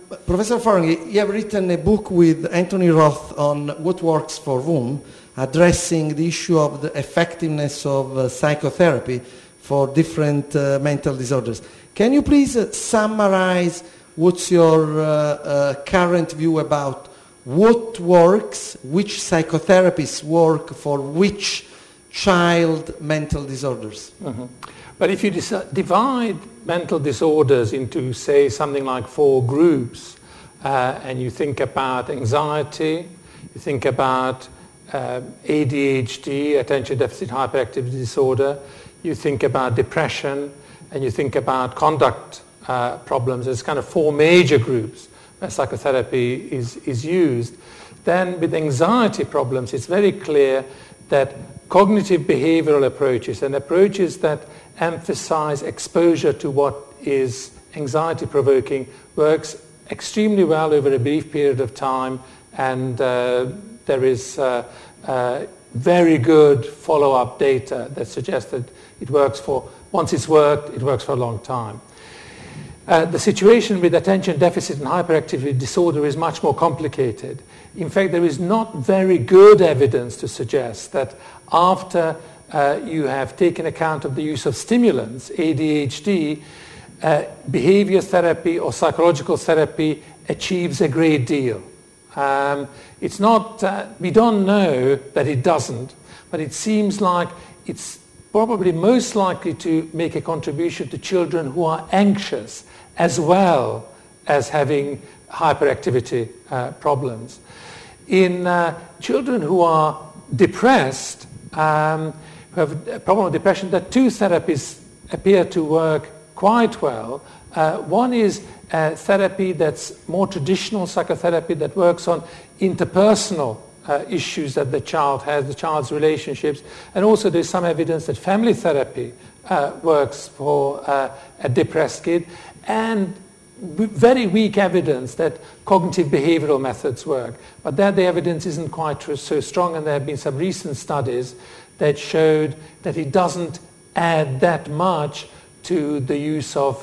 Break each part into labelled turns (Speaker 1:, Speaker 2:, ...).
Speaker 1: Professor Fonagy, you have written a book with Anthony Roth on what works for whom, addressing the issue of the effectiveness of psychotherapy for different mental disorders. Can you please summarize what's your current view about what works, which psychotherapies work for which child mental disorders?
Speaker 2: Mm-hmm. But if you divide mental disorders into, say, something like 4 groups, and you think about anxiety, you think about ADHD, attention deficit hyperactivity disorder, you think about depression, and you think about conduct problems. There's kind of 4 major groups where psychotherapy is used. Then with anxiety problems, it's very clear that cognitive behavioral approaches and approaches that emphasize exposure to what is anxiety provoking works extremely well over a brief period of time, and there is very good follow-up data that suggests that it works for, once it's worked, it works for a long time. The situation with attention deficit and hyperactivity disorder is much more complicated. In fact, there is not very good evidence to suggest that after you have taken account of the use of stimulants, ADHD, behavior therapy or psychological therapy achieves a great deal. It's not, we don't know that it doesn't, but it seems like it's probably most likely to make a contribution to children who are anxious as well as having hyperactivity problems. In children who are depressed, who have a problem with depression, the 2 therapies appear to work quite well. One is therapy that's more traditional psychotherapy that works on interpersonal issues that the child has, the child's relationships, and also there's some evidence that family therapy works for a depressed kid, and very weak evidence that cognitive behavioral methods work. But there the evidence isn't quite so strong, and there have been some recent studies that showed that it doesn't add that much to the use of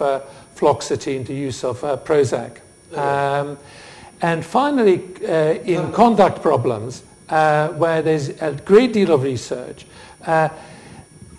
Speaker 2: fluoxetine, to use of Prozac. And finally, in conduct problems, where there's a great deal of research,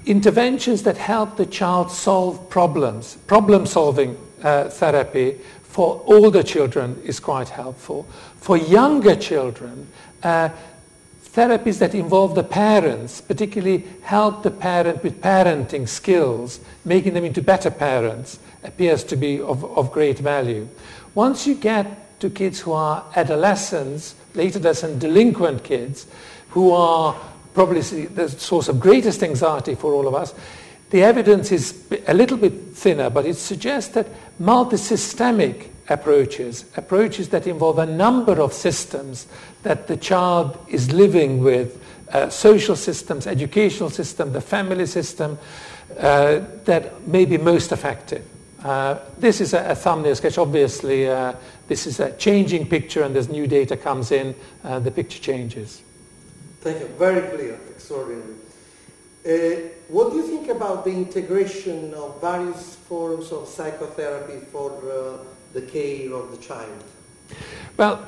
Speaker 2: interventions that help the child solve problems, problem-solving therapy for older children is quite helpful. For younger children, therapies that involve the parents, particularly help the parent with parenting skills, making them into better parents, appears to be of great value. Once you get to kids who are adolescents, late adolescent delinquent kids, who are probably the source of greatest anxiety for all of us, the evidence is a little bit thinner, but it suggests that multisystemic approaches that involve a number of systems that the child is living with, social systems, educational system, the family system, that may be most effective. This is a thumbnail sketch. Obviously, this is a changing picture, and as new data comes in, the picture changes.
Speaker 1: Thank you. Very clear. Extraordinary. What do you think about the integration of various forms of psychotherapy for the care of the child?
Speaker 2: Well,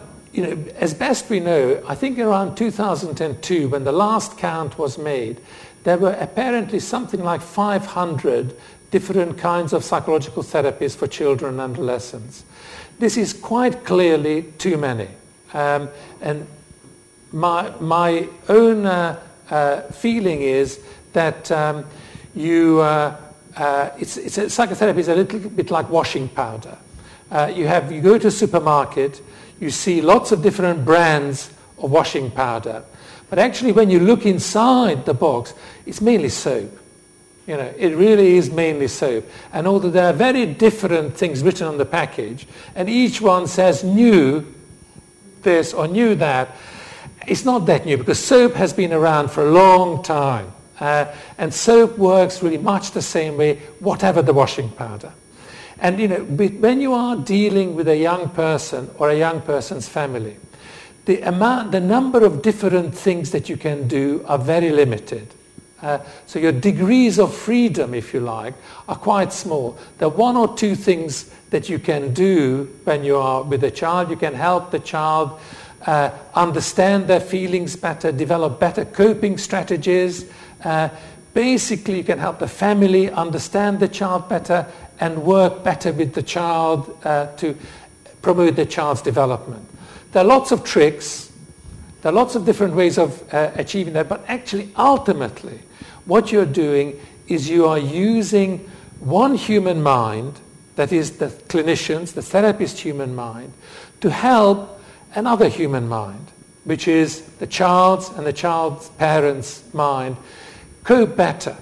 Speaker 2: as best we know, I think around 2002, when the last count was made, there were apparently something like 500 different kinds of psychological therapies for children and adolescents. This is quite clearly too many. And my own feeling is that psychotherapy is a little bit like washing powder. You go to a supermarket, you see lots of different brands of washing powder, but actually when you look inside the box, it's mainly soap. It really is mainly soap. And although there are very different things written on the package, and each one says new this or new that, it's not that new, because soap has been around for a long time. And soap works really much the same way, whatever the washing powder. And when you are dealing with a young person or a young person's family, the number of different things that you can do are very limited. So your degrees of freedom, if you like, are quite small. There are one or two things that you can do when you are with a child. You can help the child understand their feelings better, develop better coping strategies. Basically, you can help the family understand the child better and work better with the child to promote the child's development. There are lots of tricks. There are lots of different ways of achieving that, but actually, ultimately, what you're doing is you are using one human mind, that is the clinician's, the therapist's human mind, to help another human mind, which is the child's and the child's parents' mind, cope better.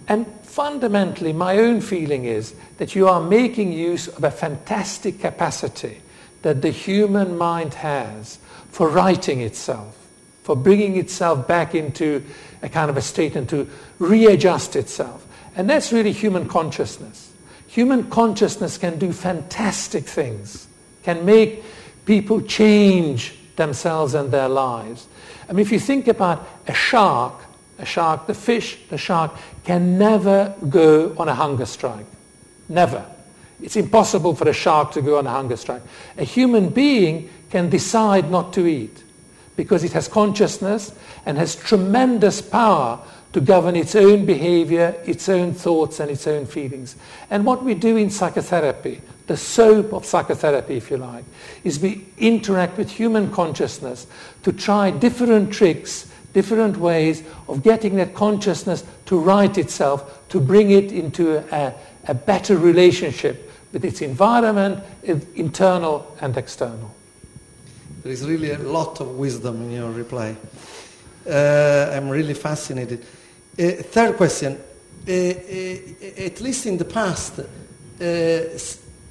Speaker 2: And fundamentally, my own feeling is that you are making use of a fantastic capacity that the human mind has for righting itself, for bringing itself back into a kind of a state and to readjust itself. And that's really human consciousness. Human consciousness can do fantastic things, can make people change themselves and their lives. I mean, if you think about a shark, the fish, the shark, can never go on a hunger strike. Never. It's impossible for a shark to go on a hunger strike. A human being can decide not to eat because it has consciousness and has tremendous power to govern its own behavior, its own thoughts, and its own feelings. And what we do in psychotherapy, the soap of psychotherapy, if you like, is we interact with human consciousness to try different tricks, different ways of getting that consciousness to right itself, to bring it into a better relationship with its environment, internal and external.
Speaker 1: There is really a lot of wisdom in your reply. I'm really fascinated. Third question. At least in the past,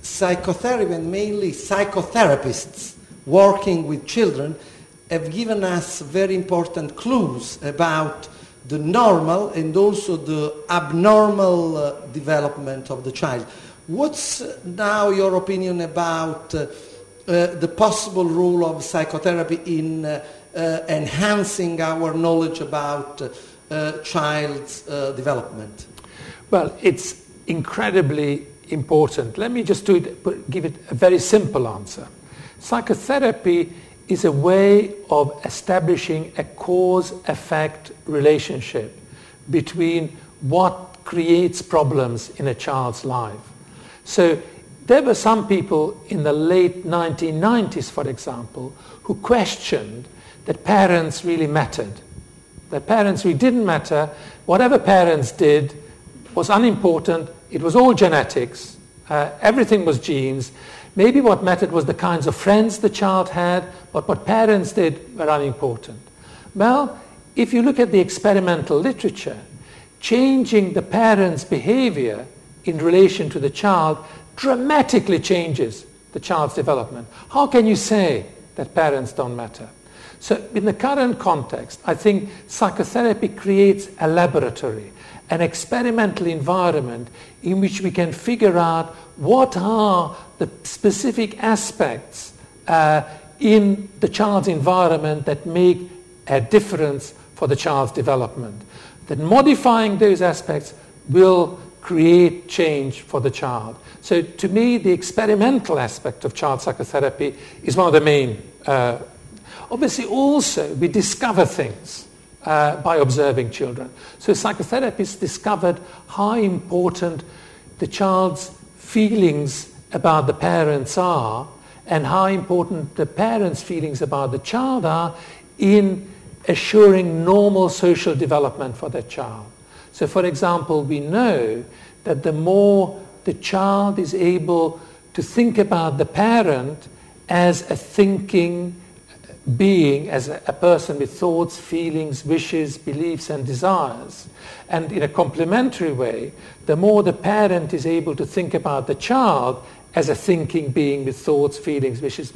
Speaker 1: psychotherapy and mainly psychotherapists working with children have given us very important clues about the normal and also the abnormal development of the child. What's now your opinion about the possible role of psychotherapy in enhancing our knowledge about child's development?
Speaker 2: Well, it's incredibly important. Let me just give it a very simple answer. Psychotherapy is a way of establishing a cause-effect relationship between what creates problems in a child's life. So there were some people in the late 1990s, for example, who questioned that parents really mattered, that parents really didn't matter. Whatever parents did was unimportant. It was all genetics. Everything was genes. Maybe what mattered was the kinds of friends the child had, but what parents did were unimportant. Well, if you look at the experimental literature, changing the parent's behavior in relation to the child dramatically changes the child's development. How can you say that parents don't matter? So in the current context, I think psychotherapy creates a laboratory, an experimental environment in which we can figure out what are the specific aspects in the child's environment that make a difference for the child's development. That modifying those aspects will create change for the child. So to me, the experimental aspect of child psychotherapy is one of the main. Obviously, also, we discover things by observing children. So psychotherapists discovered how important the child's feelings about the parents are and how important the parents' feelings about the child are in assuring normal social development for the child. So, for example, we know that the more the child is able to think about the parent as a thinking being, as a person with thoughts, feelings, wishes, beliefs, and desires, and in a complementary way, the more the parent is able to think about the child as a thinking being with thoughts, feelings, wishes,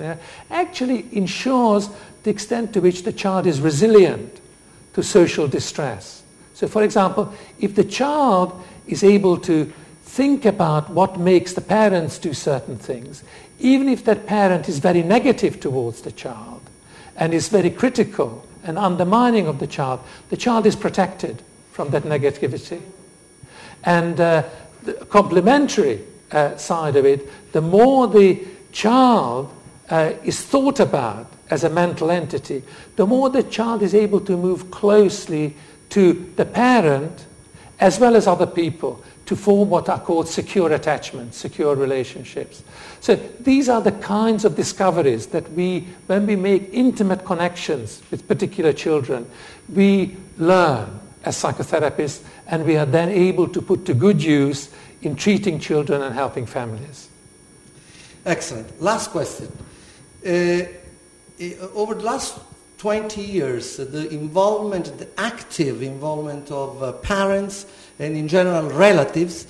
Speaker 2: actually ensures the extent to which the child is resilient to social distress. So, for example, if the child is able to think about what makes the parents do certain things, even if that parent is very negative towards the child and is very critical and undermining of the child is protected from that negativity. And the complementary side of it, the more the child is thought about as a mental entity, the more the child is able to move closely to the parent as well as other people to form what are called secure attachments, secure relationships. So these are the kinds of discoveries that when we make intimate connections with particular children, we learn as psychotherapists, and we are then able to put to good use in treating children and helping families.
Speaker 1: Excellent. Last question. Over the last 20 years, the active involvement of parents and in general relatives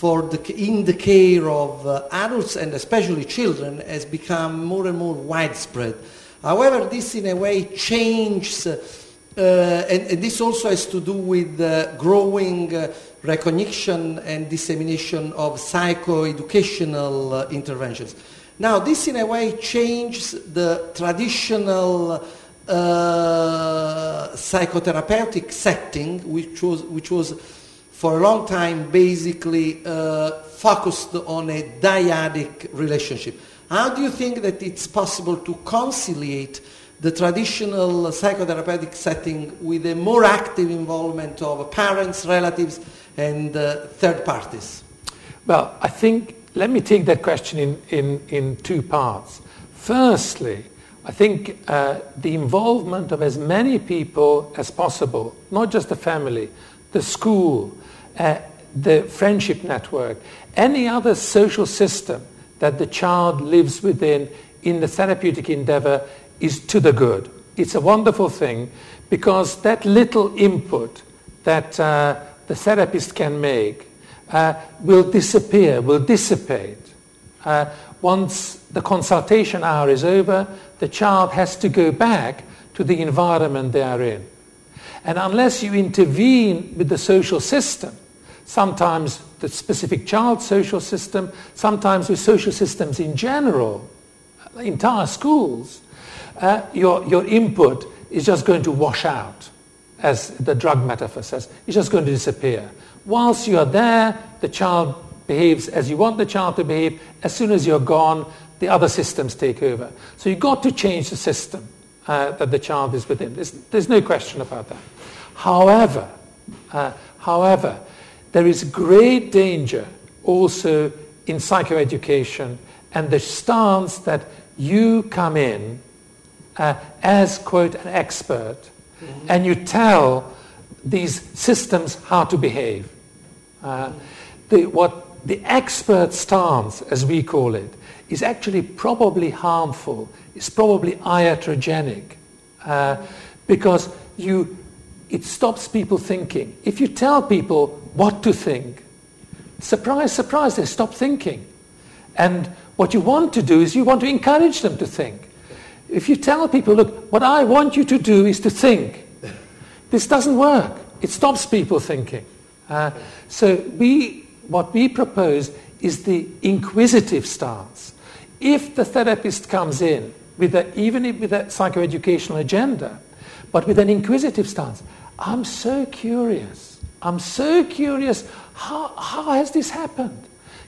Speaker 1: in the care of adults and especially children has become more and more widespread. However, this in a way changes, and this also has to do with growing recognition and dissemination of psychoeducational interventions. Now, this in a way changes the traditional psychotherapeutic setting, which was for a long time basically focused on a dyadic relationship. How do you think that it's possible to conciliate the traditional psychotherapeutic setting with a more active involvement of parents, relatives, and third parties?
Speaker 2: Well, I think, let me take that question in two parts. Firstly, I think the involvement of as many people as possible, not just the family, the school, the friendship network, any other social system that the child lives within in the therapeutic endeavor is to the good. It's a wonderful thing because that little input that the therapist can make will dissipate. Once the consultation hour is over, the child has to go back to the environment they are in. And unless you intervene with the social system, sometimes the specific child's social system, sometimes with social systems in general, entire schools, your input is just going to wash out, as the drug metaphor says. It's just going to disappear. Whilst you are there, the child behaves as you want the child to behave. As soon as you're gone, the other systems take over. So you've got to change the system that the child is within. There's no question about that. However, there is great danger also in psychoeducation and the stance that you come in as, quote, an expert, and you tell these systems how to behave. The expert stance, as we call it, is actually probably harmful. It's probably iatrogenic because it stops people thinking. If you tell people what to think, surprise, surprise, they stop thinking. And what you want to do is you want to encourage them to think. If you tell people, look, what I want you to do is to think, this doesn't work. It stops people thinking. So what we propose is the inquisitive stance. If the therapist comes in even with a psychoeducational agenda, but with an inquisitive stance, I'm so curious. How has this happened?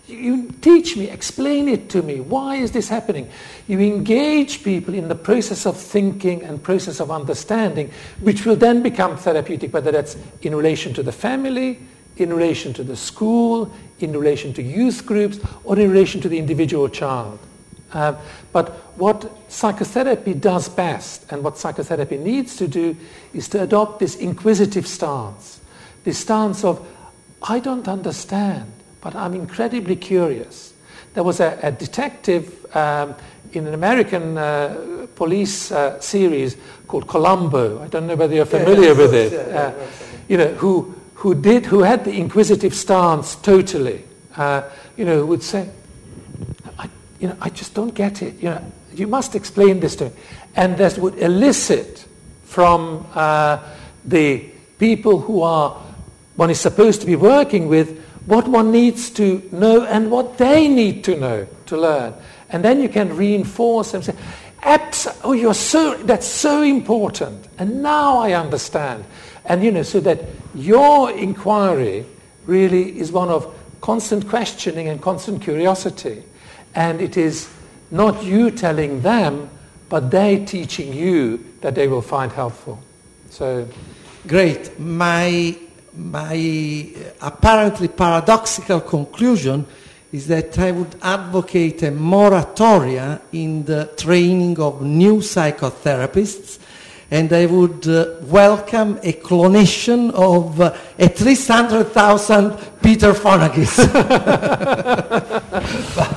Speaker 2: You teach me, explain it to me. Why is this happening? You engage people in the process of thinking and process of understanding, which will then become therapeutic, whether that's in relation to the family, in relation to the school, in relation to youth groups, or in relation to the individual child. But what psychotherapy does best, and what psychotherapy needs to do, is to adopt this inquisitive stance. This stance of, I don't understand, but I'm incredibly curious. There was a detective in an American police series called Columbo. I don't know whether you're familiar with it. Who had the inquisitive stance totally. Who would say, I just don't get it. You must explain this to me. And that would elicit from the people who one is supposed to be working with what one needs to know and what they need to know to learn. And then you can reinforce and say, That's so important. And now I understand. And, so that your inquiry really is one of constant questioning and constant curiosity. And it is not you telling them, but they teaching you that they will find helpful. So,
Speaker 1: great. My apparently paradoxical conclusion is that I would advocate a moratoria in the training of new psychotherapists, and I would welcome a clonation of at least 100,000 Peter Fonagys.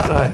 Speaker 2: Right.